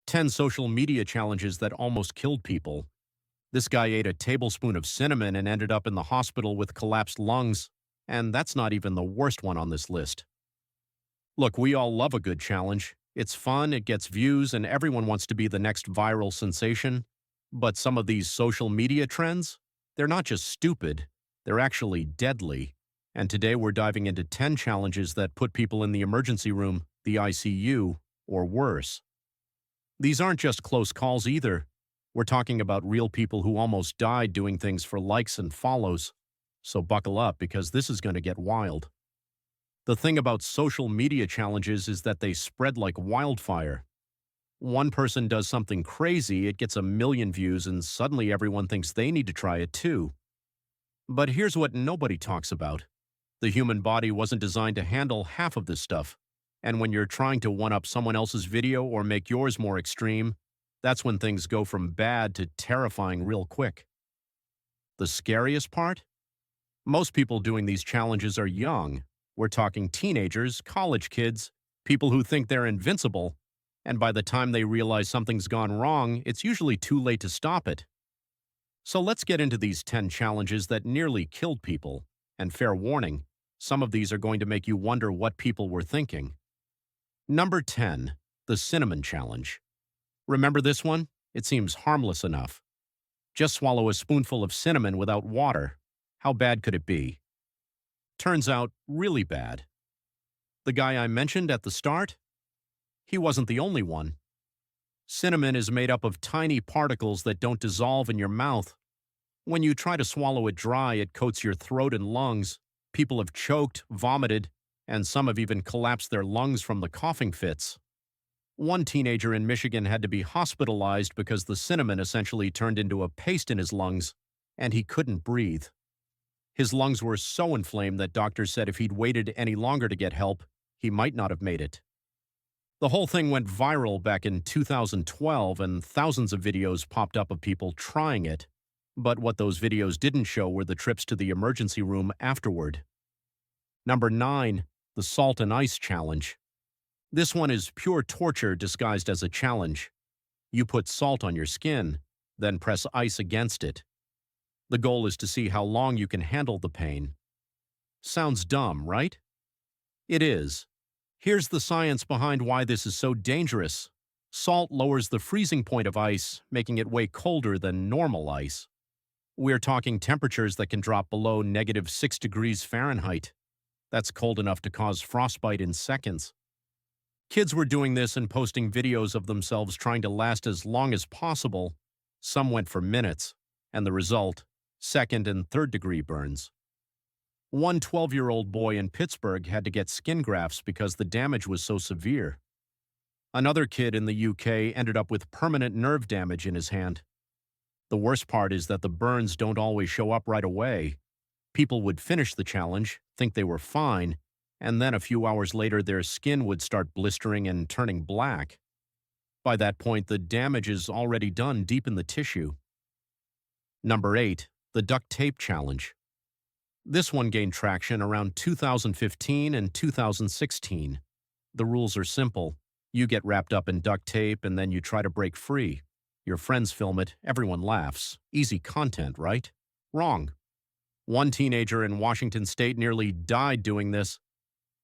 10 social media challenges that almost killed people. This guy ate a tablespoon of cinnamon and ended up in the hospital with collapsed lungs, and that's not even the worst one on this list. Look, we all love a good challenge. It's fun, it gets views, and everyone wants to be the next viral sensation. But some of these social media trends, they're not just stupid, they're actually deadly. And today we're diving into 10 challenges that put people in the emergency room, the ICU, or worse. These aren't just close calls either. We're talking about real people who almost died doing things for likes and follows. So buckle up because this is going to get wild. The thing about social media challenges is that they spread like wildfire. One person does something crazy, it gets a million views, and suddenly everyone thinks they need to try it too. But here's what nobody talks about. The human body wasn't designed to handle half of this stuff. And when you're trying to one-up someone else's video or make yours more extreme, that's when things go from bad to terrifying real quick. The scariest part? Most people doing these challenges are young. We're talking teenagers, college kids, people who think they're invincible, and by the time they realize something's gone wrong, it's usually too late to stop it. So let's get into these 10 challenges that nearly killed people. And fair warning, some of these are going to make you wonder what people were thinking. Number 10, the Cinnamon Challenge. Remember this one? It seems harmless enough. Just swallow a spoonful of cinnamon without water. How bad could it be? Turns out, really bad. The guy I mentioned at the start? He wasn't the only one. Cinnamon is made up of tiny particles that don't dissolve in your mouth. When you try to swallow it dry, it coats your throat and lungs. People have choked, vomited, and some have even collapsed their lungs from the coughing fits. One teenager in Michigan had to be hospitalized because the cinnamon essentially turned into a paste in his lungs, and he couldn't breathe. His lungs were so inflamed that doctors said if he'd waited any longer to get help, he might not have made it. The whole thing went viral back in 2012, and thousands of videos popped up of people trying it. But what those videos didn't show were the trips to the emergency room afterward. Number 9, the Salt and Ice Challenge. This one is pure torture disguised as a challenge. You put salt on your skin, then press ice against it. The goal is to see how long you can handle the pain. Sounds dumb, right? It is. Here's the science behind why this is so dangerous. Salt lowers the freezing point of ice, making it way colder than normal ice. We're talking temperatures that can drop below -6 degrees Fahrenheit. That's cold enough to cause frostbite in seconds. Kids were doing this and posting videos of themselves trying to last as long as possible. Some went for minutes, and the result, second and third degree burns. One 12-year-old boy in Pittsburgh had to get skin grafts because the damage was so severe. Another kid in the UK ended up with permanent nerve damage in his hand. The worst part is that the burns don't always show up right away. People would finish the challenge, think they were fine, and then a few hours later their skin would start blistering and turning black. By that point, the damage is already done deep in the tissue. Number 8, the Duct Tape Challenge. This one gained traction around 2015 and 2016. The rules are simple. You get wrapped up in duct tape and then you try to break free. Your friends film it, everyone laughs. Easy content, right? Wrong. One teenager in Washington state nearly died doing this.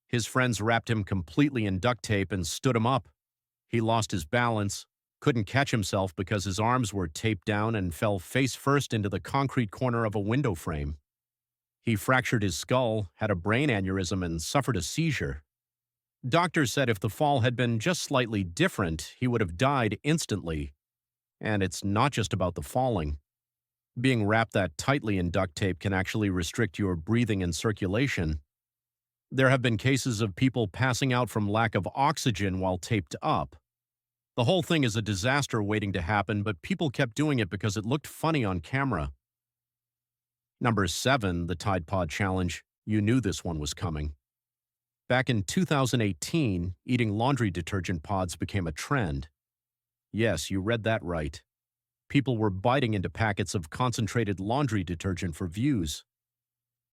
His friends wrapped him completely in duct tape and stood him up. He lost his balance, couldn't catch himself because his arms were taped down and fell face first into the concrete corner of a window frame. He fractured his skull, had a brain aneurysm, and suffered a seizure. Doctors said if the fall had been just slightly different, he would have died instantly. And it's not just about the falling. Being wrapped that tightly in duct tape can actually restrict your breathing and circulation. There have been cases of people passing out from lack of oxygen while taped up. The whole thing is a disaster waiting to happen, but people kept doing it because it looked funny on camera. Number 7, the Tide Pod Challenge. You knew this one was coming. Back in 2018, eating laundry detergent pods became a trend. Yes, you read that right. People were biting into packets of concentrated laundry detergent for views.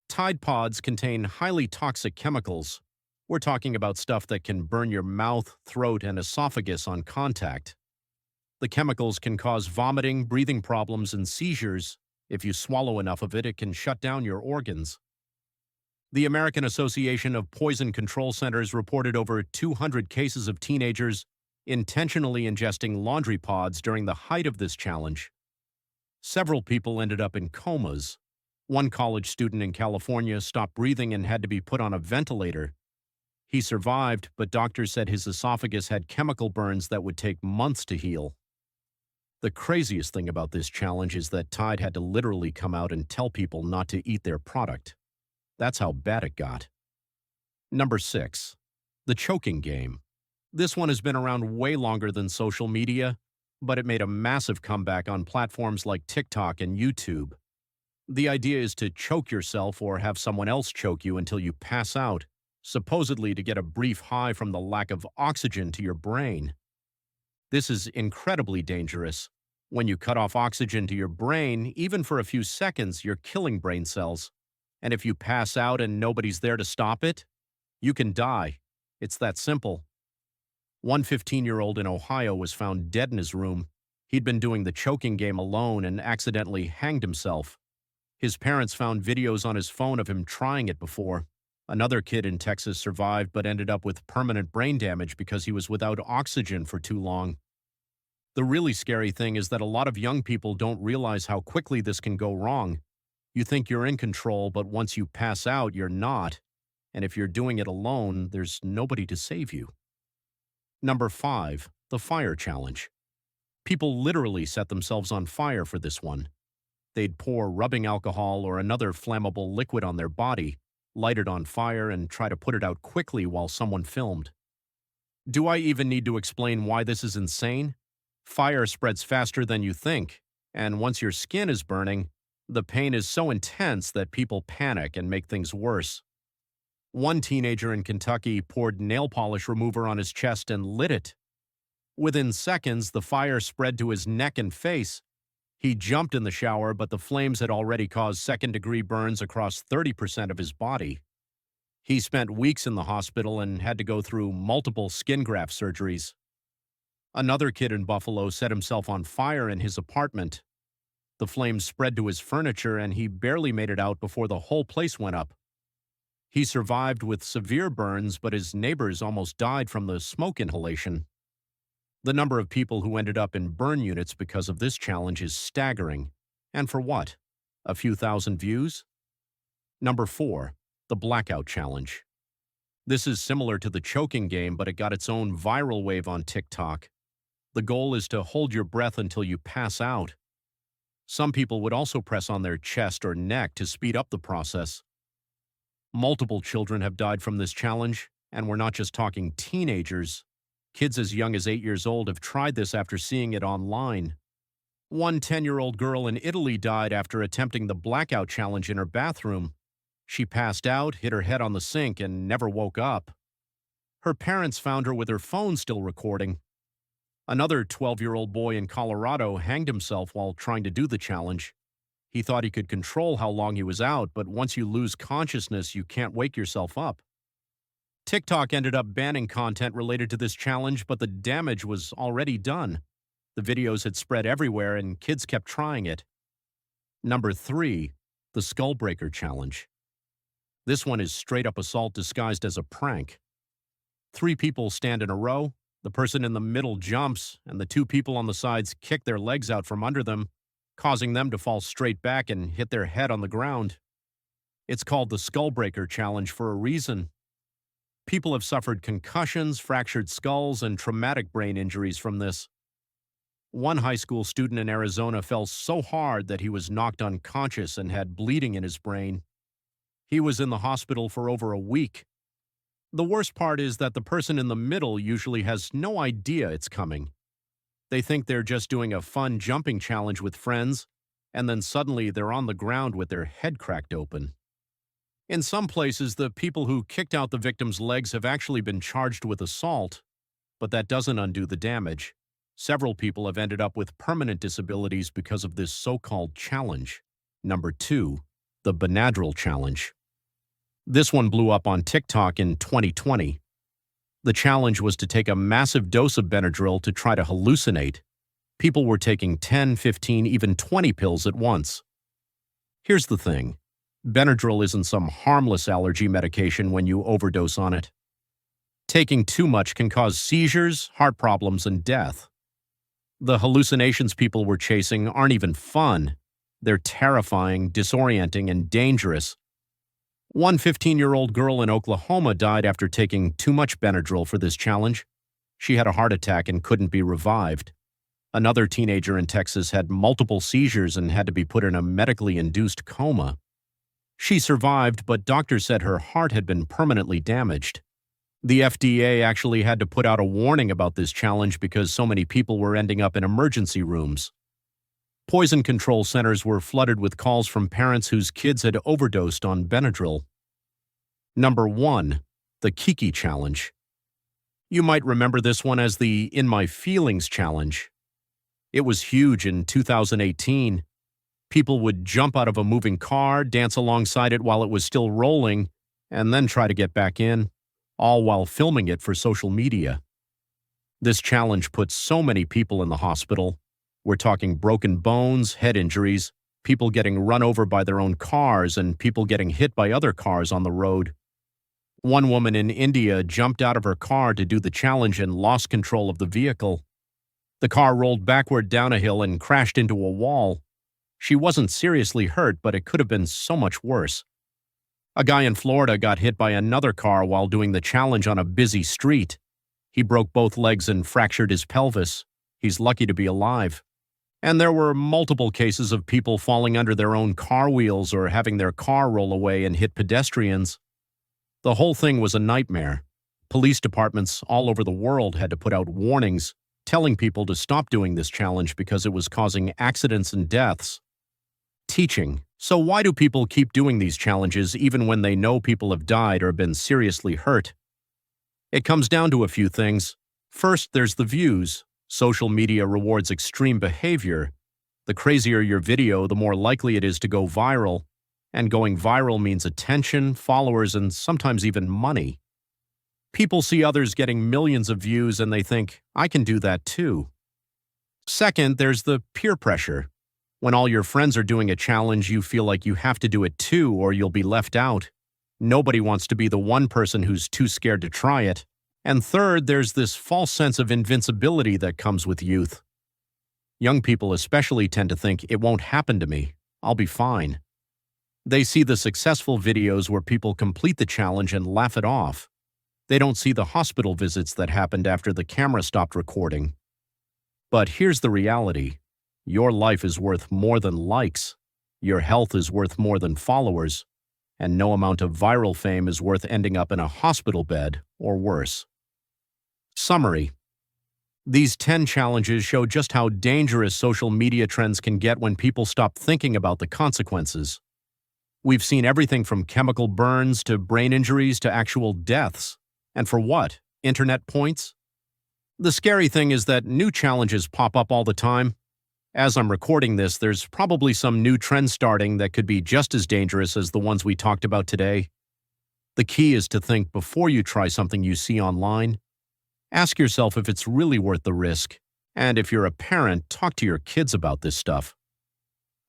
Tide Pods contain highly toxic chemicals. We're talking about stuff that can burn your mouth, throat, and esophagus on contact. The chemicals can cause vomiting, breathing problems, and seizures. If you swallow enough of it, it can shut down your organs. The American Association of Poison Control Centers reported over 200 cases of teenagers intentionally ingesting laundry pods during the height of this challenge. Several people ended up in comas. One college student in California stopped breathing and had to be put on a ventilator. He survived, but doctors said his esophagus had chemical burns that would take months to heal. The craziest thing about this challenge is that Tide had to literally come out and tell people not to eat their product. That's how bad it got. Number 6. The choking game. This one has been around way longer than social media, but it made a massive comeback on platforms like TikTok and YouTube. The idea is to choke yourself or have someone else choke you until you pass out, supposedly to get a brief high from the lack of oxygen to your brain. This is incredibly dangerous. When you cut off oxygen to your brain, even for a few seconds, you're killing brain cells. And if you pass out and nobody's there to stop it, you can die. It's that simple. One 15-year-old in Ohio was found dead in his room. He'd been doing the choking game alone and accidentally hanged himself. His parents found videos on his phone of him trying it before. Another kid in Texas survived but ended up with permanent brain damage because he was without oxygen for too long. The really scary thing is that a lot of young people don't realize how quickly this can go wrong. You think you're in control, but once you pass out, you're not. And if you're doing it alone, there's nobody to save you. Number 5. The fire challenge. People literally set themselves on fire for this one. They'd pour rubbing alcohol or another flammable liquid on their body, light it on fire, and try to put it out quickly while someone filmed. Do I even need to explain why this is insane? Fire spreads faster than you think, and once your skin is burning, the pain is so intense that people panic and make things worse. One teenager in Kentucky poured nail polish remover on his chest and lit it. Within seconds, the fire spread to his neck and face. He jumped in the shower, but the flames had already caused second-degree burns across 30% of his body. He spent weeks in the hospital and had to go through multiple skin graft surgeries. Another kid in Buffalo set himself on fire in his apartment. The flames spread to his furniture, and he barely made it out before the whole place went up. He survived with severe burns, but his neighbors almost died from the smoke inhalation. The number of people who ended up in burn units because of this challenge is staggering. And for what? A few thousand views? Number 4. The Blackout challenge. This is similar to the choking game, but it got its own viral wave on TikTok. The goal is to hold your breath until you pass out. Some people would also press on their chest or neck to speed up the process. Multiple children have died from this challenge, and we're not just talking teenagers. Kids as young as 8 years old have tried this after seeing it online. One 10-year-old girl in Italy died after attempting the Blackout challenge in her bathroom. She passed out, hit her head on the sink, and never woke up. Her parents found her with her phone still recording. Another 12-year-old boy in Colorado hanged himself while trying to do the challenge. He thought he could control how long he was out, but once you lose consciousness, you can't wake yourself up. TikTok ended up banning content related to this challenge, but the damage was already done. The videos had spread everywhere, and kids kept trying it. Number 3. The Skullbreaker challenge. This one is straight-up assault disguised as a prank. 3 people stand in a row, the person in the middle jumps, and the 2 people on the sides kick their legs out from under them, causing them to fall straight back and hit their head on the ground. It's called the Skullbreaker challenge for a reason. People have suffered concussions, fractured skulls, and traumatic brain injuries from this. One high school student in Arizona fell so hard that he was knocked unconscious and had bleeding in his brain. He was in the hospital for over a week. The worst part is that the person in the middle usually has no idea it's coming. They think they're just doing a fun jumping challenge with friends, and then suddenly they're on the ground with their head cracked open. In some places, the people who kicked out the victim's legs have actually been charged with assault, but that doesn't undo the damage. Several people have ended up with permanent disabilities because of this so-called challenge. Number 2. The Benadryl challenge. This one blew up on TikTok in 2020. The challenge was to take a massive dose of Benadryl to try to hallucinate. People were taking 10, 15, even 20 pills at once. Here's the thing. Benadryl isn't some harmless allergy medication when you overdose on it. Taking too much can cause seizures, heart problems, and death. The hallucinations people were chasing aren't even fun. They're terrifying, disorienting, and dangerous. One 15-year-old girl in Oklahoma died after taking too much Benadryl for this challenge. She had a heart attack and couldn't be revived. Another teenager in Texas had multiple seizures and had to be put in a medically induced coma. She survived, but doctors said her heart had been permanently damaged. The FDA actually had to put out a warning about this challenge because so many people were ending up in emergency rooms. Poison control centers were flooded with calls from parents whose kids had overdosed on Benadryl. Number 1. The Kiki Challenge. You might remember this one as the In My Feelings Challenge. It was huge in 2018. People would jump out of a moving car, dance alongside it while it was still rolling, and then try to get back in, all while filming it for social media. This challenge put so many people in the hospital. We're talking broken bones, head injuries, people getting run over by their own cars, and people getting hit by other cars on the road. One woman in India jumped out of her car to do the challenge and lost control of the vehicle. The car rolled backward down a hill and crashed into a wall. She wasn't seriously hurt, but it could have been so much worse. A guy in Florida got hit by another car while doing the challenge on a busy street. He broke both legs and fractured his pelvis. He's lucky to be alive. And there were multiple cases of people falling under their own car wheels or having their car roll away and hit pedestrians. The whole thing was a nightmare. Police departments all over the world had to put out warnings telling people to stop doing this challenge because it was causing accidents and deaths. Teaching. So why do people keep doing these challenges even when they know people have died or been seriously hurt? It comes down to a few things. First, there's the views. Social media rewards extreme behavior. The crazier your video, the more likely it is to go viral. And going viral means attention, followers, and sometimes even money. People see others getting millions of views and they think, I can do that too. Second, there's the peer pressure. When all your friends are doing a challenge, you feel like you have to do it too or you'll be left out. Nobody wants to be the one person who's too scared to try it. And third, there's this false sense of invincibility that comes with youth. Young people especially tend to think, it won't happen to me. I'll be fine. They see the successful videos where people complete the challenge and laugh it off. They don't see the hospital visits that happened after the camera stopped recording. But here's the reality. Your life is worth more than likes. Your health is worth more than followers. And no amount of viral fame is worth ending up in a hospital bed or worse. Summary. These 10 challenges show just how dangerous social media trends can get when people stop thinking about the consequences. We've seen everything from chemical burns to brain injuries to actual deaths. And for what? Internet points? The scary thing is that new challenges pop up all the time. As I'm recording this, there's probably some new trend starting that could be just as dangerous as the ones we talked about today. The key is to think before you try something you see online. Ask yourself if it's really worth the risk. And if you're a parent, talk to your kids about this stuff.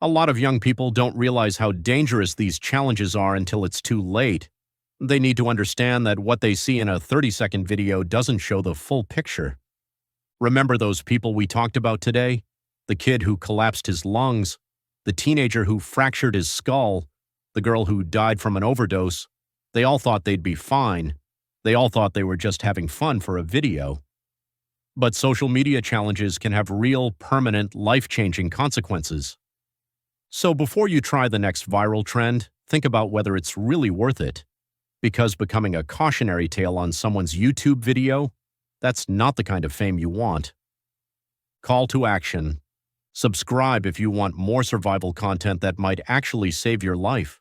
A lot of young people don't realize how dangerous these challenges are until it's too late. They need to understand that what they see in a 30-second video doesn't show the full picture. Remember those people we talked about today? The kid who collapsed his lungs, the teenager who fractured his skull, the girl who died from an overdose. They all thought they'd be fine. They all thought they were just having fun for a video. But social media challenges can have real, permanent, life-changing consequences. So before you try the next viral trend, think about whether it's really worth it. Because becoming a cautionary tale on someone's YouTube video, that's not the kind of fame you want. Call to action. Subscribe if you want more survival content that might actually save your life.